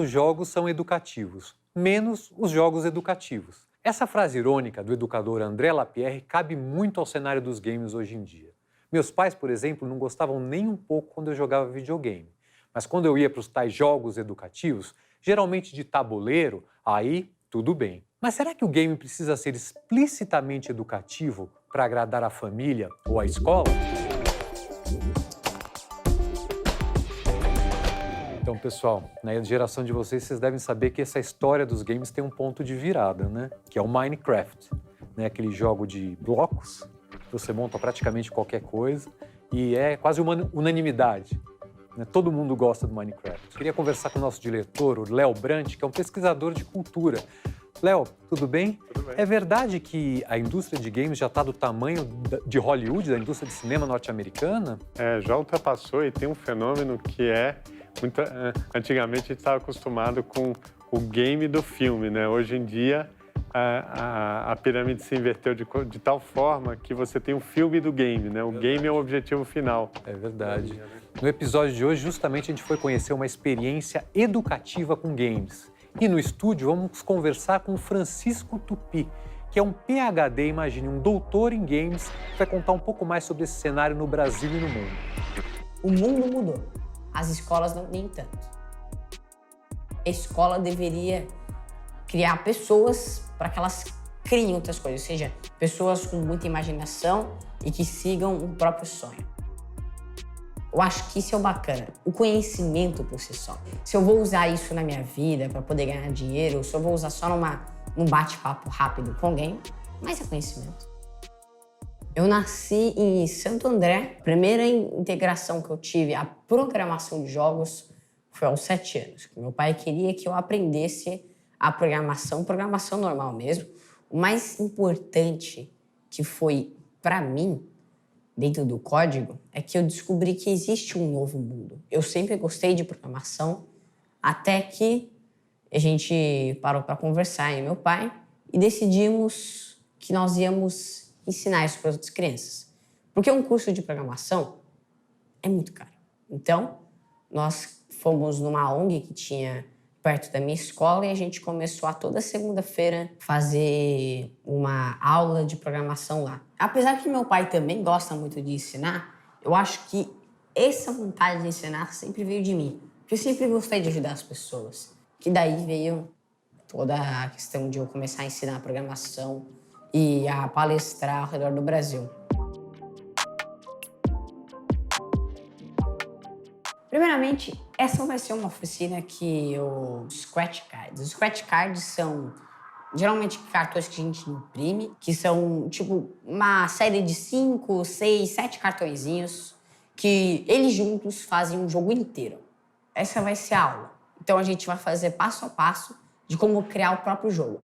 os jogos são educativos, menos os jogos educativos. Essa frase irônica do educador André Lapierre cabe muito ao cenário dos games hoje em dia. Meus pais, por exemplo, não gostavam nem um pouco quando eu jogava videogame. Mas quando eu ia para os tais jogos educativos, geralmente de tabuleiro, aí tudo bem. Mas será que o game precisa ser explicitamente educativo para agradar a família ou a escola? Então, pessoal, na geração de vocês devem saber que essa história dos games tem um ponto de virada, né? Que é o Minecraft, né? Aquele jogo de blocos, que você monta praticamente qualquer coisa e é quase uma unanimidade, né? Todo mundo gosta do Minecraft. Eu queria conversar com o nosso diretor, o Léo Brant, que é um pesquisador de cultura. Léo, tudo bem? Tudo bem. É verdade que a indústria de games já está do tamanho de Hollywood, da indústria de cinema norte-americana? Já ultrapassou e tem um fenômeno que antigamente a gente estava acostumado com o game do filme, né? Hoje em dia a pirâmide se inverteu de tal forma que você tem um filme do game, né? O game é o objetivo final. É verdade. No episódio de hoje, justamente, a gente foi conhecer uma experiência educativa com games. E no estúdio vamos conversar com o Francisco Tupi, que é um PhD, imagine, um doutor em games, que vai contar um pouco mais sobre esse cenário no Brasil e no mundo. O mundo mudou. As escolas não, nem tanto. A escola deveria criar pessoas para que elas criem outras coisas, ou seja, pessoas com muita imaginação e que sigam um próprio sonho. Eu acho que isso é o bacana, o conhecimento por si só. Se eu vou usar isso na minha vida para poder ganhar dinheiro, ou se eu vou usar só num bate-papo rápido com alguém, mas é conhecimento. Eu nasci em Santo André. A primeira integração que eu tive à programação de jogos foi aos 7 anos. Meu pai queria que eu aprendesse a programação normal mesmo. O mais importante que foi para mim, dentro do código, é que eu descobri que existe um novo mundo. Eu sempre gostei de programação, até que a gente parou para conversar, eu e meu pai, e decidimos que nós íamos ensinar isso para as outras crianças. Porque um curso de programação é muito caro. Então, nós fomos numa ONG que tinha perto da minha escola e a gente começou a toda segunda-feira fazer uma aula de programação lá. Apesar que meu pai também gosta muito de ensinar, eu acho que essa vontade de ensinar sempre veio de mim. Porque eu sempre gostei de ajudar as pessoas. Que daí veio toda a questão de eu começar a ensinar programação e a palestrar ao redor do Brasil. Primeiramente, essa vai ser uma oficina que os scratch cards. Os scratch cards são geralmente cartões que a gente imprime, que são tipo uma série de 5, 6, 7 cartõezinhos que eles juntos fazem um jogo inteiro. Essa vai ser a aula. Então a gente vai fazer passo a passo de como criar o próprio jogo.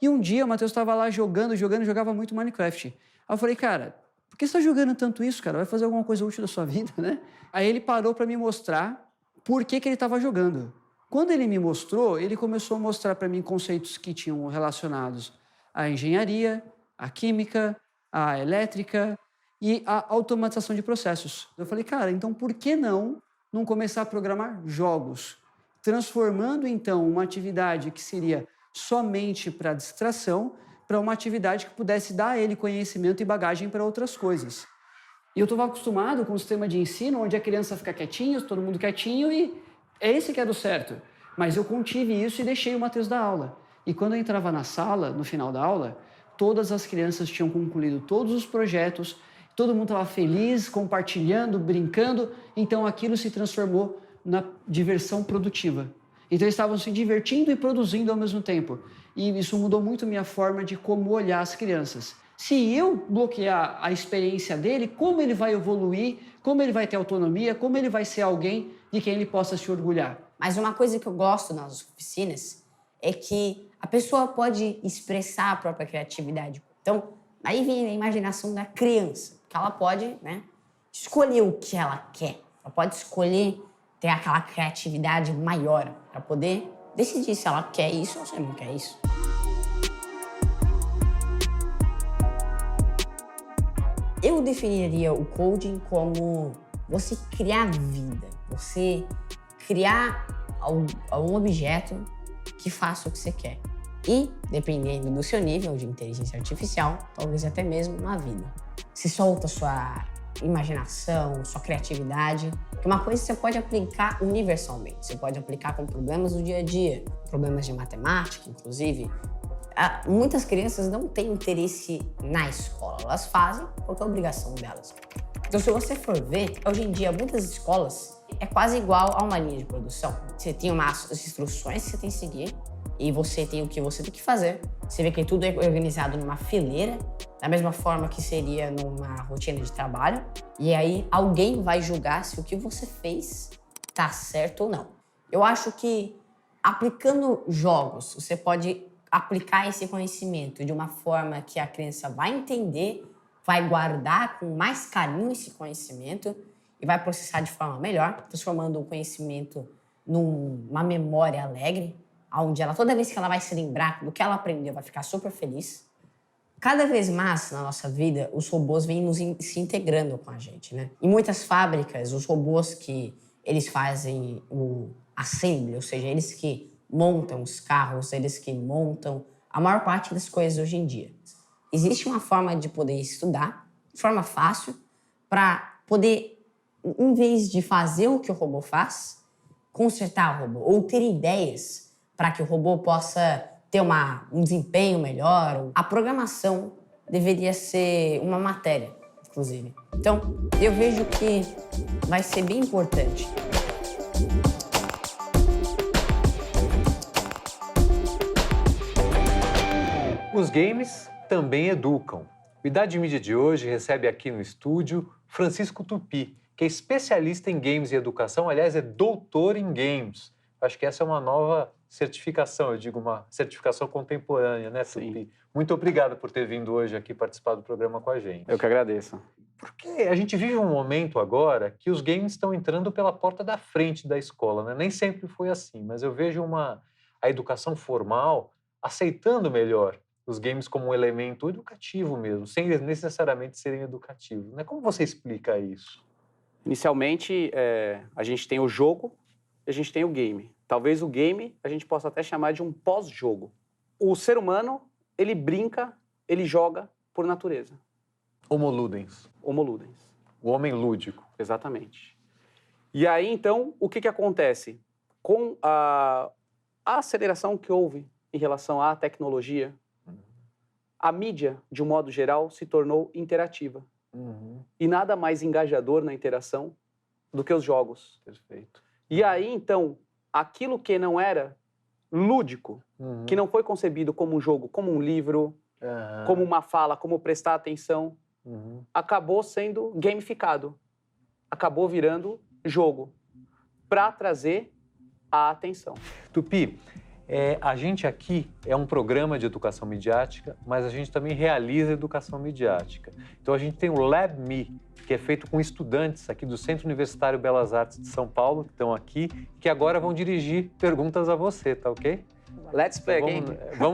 E um dia o Matheus estava lá jogava muito Minecraft. Aí eu falei, cara, por que você está jogando tanto isso, cara? Vai fazer alguma coisa útil da sua vida, né? Aí ele parou para me mostrar por que ele estava jogando. Quando ele me mostrou, ele começou a mostrar para mim conceitos que tinham relacionados à engenharia, à química, à elétrica e à automatização de processos. Eu falei, cara, então por que não começar a programar jogos? Transformando, então, uma atividade que seria somente para distração, para uma atividade que pudesse dar a ele conhecimento e bagagem para outras coisas. E eu estava acostumado com um sistema de ensino onde a criança fica quietinha, todo mundo quietinho, e é esse que era o certo. Mas eu contive isso e deixei o Matheus dar aula. E quando eu entrava na sala, no final da aula, todas as crianças tinham concluído todos os projetos, todo mundo estava feliz, compartilhando, brincando, então aquilo se transformou na diversão produtiva. Então eles estavam se divertindo e produzindo ao mesmo tempo. E isso mudou muito minha forma de como olhar as crianças. Se eu bloquear a experiência dele, como ele vai evoluir, como ele vai ter autonomia, como ele vai ser alguém de quem ele possa se orgulhar. Mas uma coisa que eu gosto nas oficinas é que a pessoa pode expressar a própria criatividade. Então, aí vem a imaginação da criança, que ela pode, né, escolher o que ela quer. Ela pode escolher ter aquela criatividade maior para poder decidir se ela quer isso ou se ela não quer isso. Eu definiria o coding como você criar vida, você criar a um objeto que faça o que você quer. E, dependendo do seu nível de inteligência artificial, talvez até mesmo na vida. Se solta sua imaginação, sua criatividade, que uma coisa você pode aplicar universalmente. Você pode aplicar com problemas do dia a dia, problemas de matemática, inclusive. Muitas crianças não têm interesse na escola, elas fazem porque é obrigação delas. Então, se você for ver, hoje em dia, muitas escolas é quase igual a uma linha de produção. Você tem umas instruções que você tem que seguir e você tem o que você tem que fazer. Você vê que tudo é organizado numa fileira, da mesma forma que seria numa rotina de trabalho. E aí, alguém vai julgar se o que você fez tá certo ou não. Eu acho que aplicando jogos, você pode aplicar esse conhecimento de uma forma que a criança vai entender, vai guardar com mais carinho esse conhecimento e vai processar de forma melhor, transformando o conhecimento numa memória alegre, onde ela, toda vez que ela vai se lembrar do que ela aprendeu, vai ficar super feliz. Cada vez mais na nossa vida, os robôs vêm se integrando com a gente, né? Em muitas fábricas, os robôs que eles fazem o assembly, ou seja, eles que montam os carros, eles que montam a maior parte das coisas hoje em dia. Existe uma forma de poder estudar, de forma fácil, para poder, em vez de fazer o que o robô faz, consertar o robô, ou ter ideias para que o robô possa ter um desempenho melhor. A programação deveria ser uma matéria, inclusive. Então, eu vejo que vai ser bem importante. Os games também educam. O Idade Mídia de hoje recebe aqui no estúdio Francisco Tupi, que é especialista em games e educação, aliás, é doutor em games. Acho que essa é uma nova certificação, eu digo uma certificação contemporânea, né, Tupi? Sim. Muito obrigado por ter vindo hoje aqui participar do programa com a gente. Eu que agradeço. Porque a gente vive um momento agora que os games estão entrando pela porta da frente da escola, né? Nem sempre foi assim, mas eu vejo a educação formal aceitando melhor os games como um elemento educativo mesmo, sem necessariamente serem educativos, né? Como você explica isso? Inicialmente, a gente tem o jogo e a gente tem o game. Talvez o game a gente possa até chamar de um pós-jogo. O ser humano, ele brinca, ele joga por natureza. Homo ludens. Homo ludens. O homem lúdico. Exatamente. E aí, então, o que acontece? Com a aceleração que houve em relação à tecnologia, a mídia, de um modo geral, se tornou interativa. E nada mais engajador na interação do que os jogos. Perfeito. E aí, então, aquilo que não era lúdico, que não foi concebido como um jogo, como um livro, como uma fala, como prestar atenção, acabou sendo gamificado. Acabou virando jogo para trazer a atenção. Tupi, a gente aqui é um programa de educação midiática, mas a gente também realiza educação midiática. Então a gente tem o LabMe, que é feito com estudantes aqui do Centro Universitário Belas Artes de São Paulo, que estão aqui, que agora vão dirigir perguntas a você, tá ok? Let's play again.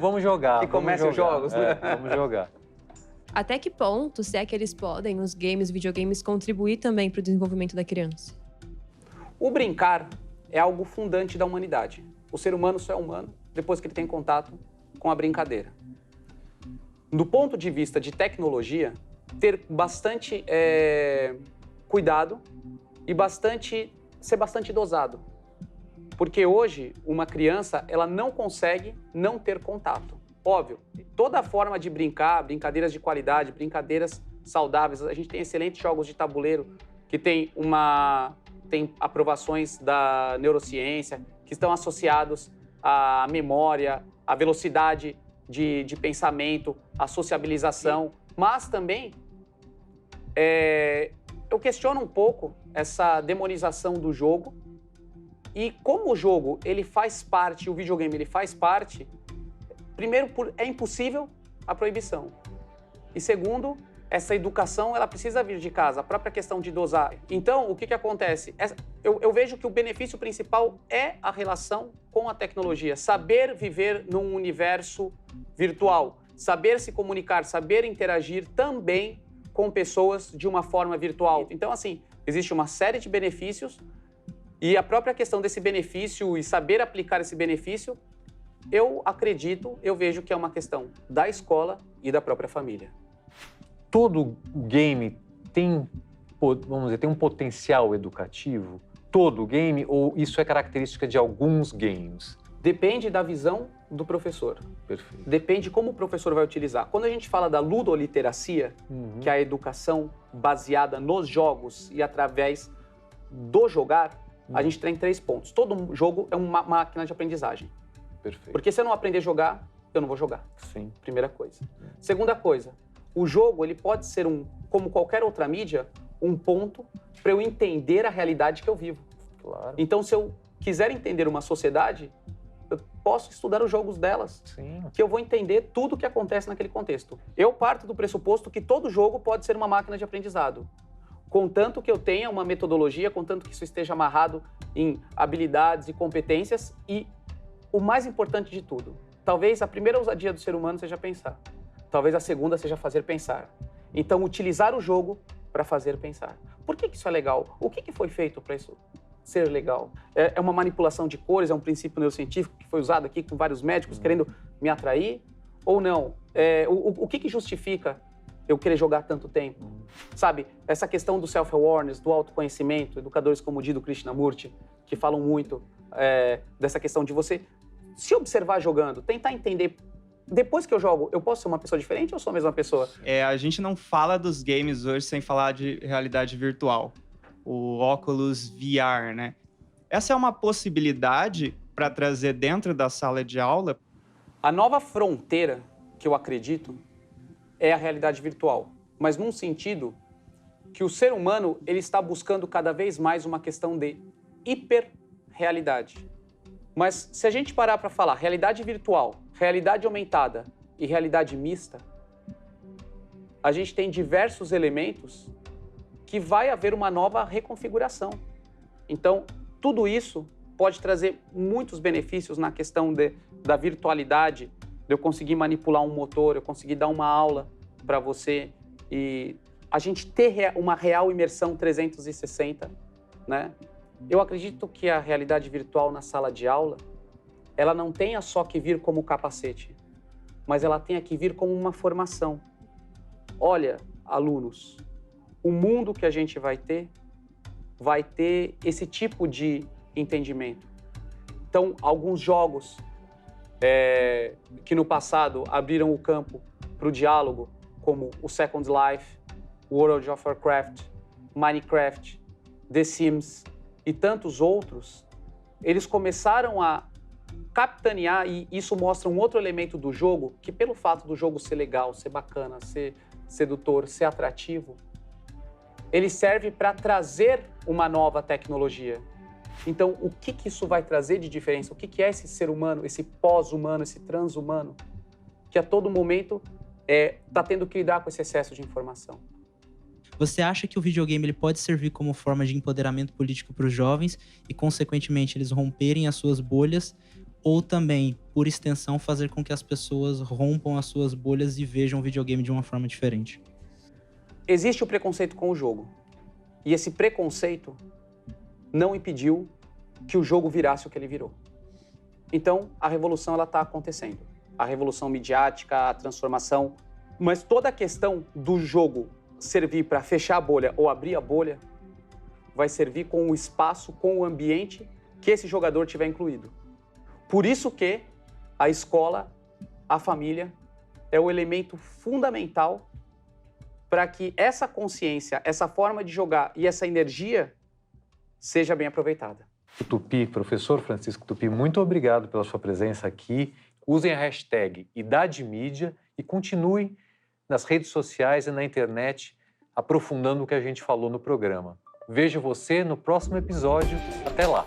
Vamos jogar. Que comece os jogos, né? Vamos jogar. Até que ponto, se é que eles podem, os games, videogames, contribuir também para o desenvolvimento da criança? O brincar é algo fundante da humanidade. O ser humano só é humano depois que ele tem contato com a brincadeira. Do ponto de vista de tecnologia, ter bastante cuidado e ser bastante dosado. Porque hoje, uma criança, ela não consegue não ter contato. Óbvio, toda forma de brincar, brincadeiras de qualidade, brincadeiras saudáveis, a gente tem excelentes jogos de tabuleiro que tem aprovações da neurociência, que estão associados à memória, à velocidade de pensamento, à sociabilização, mas também eu questiono um pouco essa demonização do jogo e como o jogo ele faz parte, o videogame ele faz parte, primeiro, é impossível a proibição e segundo, essa educação ela precisa vir de casa, a própria questão de dosar. Então, o que acontece? Eu vejo que o benefício principal é a relação com a tecnologia, saber viver num universo virtual, saber se comunicar, saber interagir também com pessoas de uma forma virtual. Então, assim, existe uma série de benefícios E a própria questão desse benefício e saber aplicar esse benefício, eu acredito, eu vejo que é uma questão da escola e da própria família. Todo game tem, vamos dizer, tem um potencial educativo? Todo game ou isso é característica de alguns games? Depende da visão do professor. Perfeito. Depende como o professor vai utilizar. Quando a gente fala da ludoliteracia, que é a educação baseada nos jogos e através do jogar, a gente tem 3 pontos. Todo jogo é uma máquina de aprendizagem. Perfeito. Porque se eu não aprender a jogar, eu não vou jogar. Sim. Primeira coisa. Segunda coisa, o jogo ele pode ser, como qualquer outra mídia, um ponto para eu entender a realidade que eu vivo. Claro. Então, se eu quiser entender uma sociedade, eu posso estudar os jogos delas, Sim. que eu vou entender tudo o que acontece naquele contexto. Eu parto do pressuposto que todo jogo pode ser uma máquina de aprendizado, contanto que eu tenha uma metodologia, contanto que isso esteja amarrado em habilidades e competências e, o mais importante de tudo, talvez a primeira ousadia do ser humano seja pensar, talvez a segunda seja fazer pensar. Então, utilizar o jogo para fazer pensar. Por que isso é legal? O que foi feito para isso ser legal? É uma manipulação de cores, é um princípio neurocientífico que foi usado aqui com vários médicos querendo me atrair? Ou não? O que justifica eu querer jogar tanto tempo? Sabe, essa questão do self-awareness, do autoconhecimento, educadores como o Dido Krishnamurti, que falam muito dessa questão de você se observar jogando, tentar entender. Depois que eu jogo, eu posso ser uma pessoa diferente ou sou a mesma pessoa? A gente não fala dos games hoje sem falar de realidade virtual. O Oculus VR, né? Essa é uma possibilidade para trazer dentro da sala de aula? A nova fronteira, que eu acredito, é a realidade virtual. Mas num sentido que o ser humano ele está buscando cada vez mais uma questão de hiperrealidade. Mas se a gente parar para falar realidade virtual, realidade aumentada e realidade mista, a gente tem diversos elementos que vai haver uma nova reconfiguração. Então, tudo isso pode trazer muitos benefícios na questão da virtualidade, de eu conseguir manipular um motor, eu conseguir dar uma aula para você e a gente ter uma real imersão 360, né? Eu acredito que a realidade virtual na sala de aula, ela não tenha só que vir como capacete, mas ela tenha que vir como uma formação. Olha, alunos, o mundo que a gente vai ter esse tipo de entendimento. Então, alguns jogos que no passado abriram o campo para o diálogo, como o Second Life, World of Warcraft, Minecraft, The Sims e tantos outros, eles começaram a capitanear, e isso mostra um outro elemento do jogo, que pelo fato do jogo ser legal, ser bacana, ser sedutor, ser atrativo, ele serve para trazer uma nova tecnologia. Então, o que isso vai trazer de diferença? O que é esse ser humano, esse pós-humano, esse transhumano, que a todo momento está tendo que lidar com esse excesso de informação? Você acha que o videogame ele pode servir como forma de empoderamento político para os jovens e, consequentemente, eles romperem as suas bolhas, ou também, por extensão, fazer com que as pessoas rompam as suas bolhas e vejam o videogame de uma forma diferente? Existe o preconceito com o jogo. E esse preconceito não impediu que o jogo virasse o que ele virou. Então, a revolução está acontecendo. A revolução midiática, a transformação. Mas toda a questão do jogo servir para fechar a bolha ou abrir a bolha vai servir com o espaço, com o ambiente que esse jogador tiver incluído. Por isso que a escola, a família, é o elemento fundamental para que essa consciência, essa forma de jogar e essa energia seja bem aproveitada. Tupi, professor Francisco Tupi, muito obrigado pela sua presença aqui. Usem a hashtag IdadeMídia e continuem nas redes sociais e na internet aprofundando o que a gente falou no programa. Vejo você no próximo episódio. Até lá!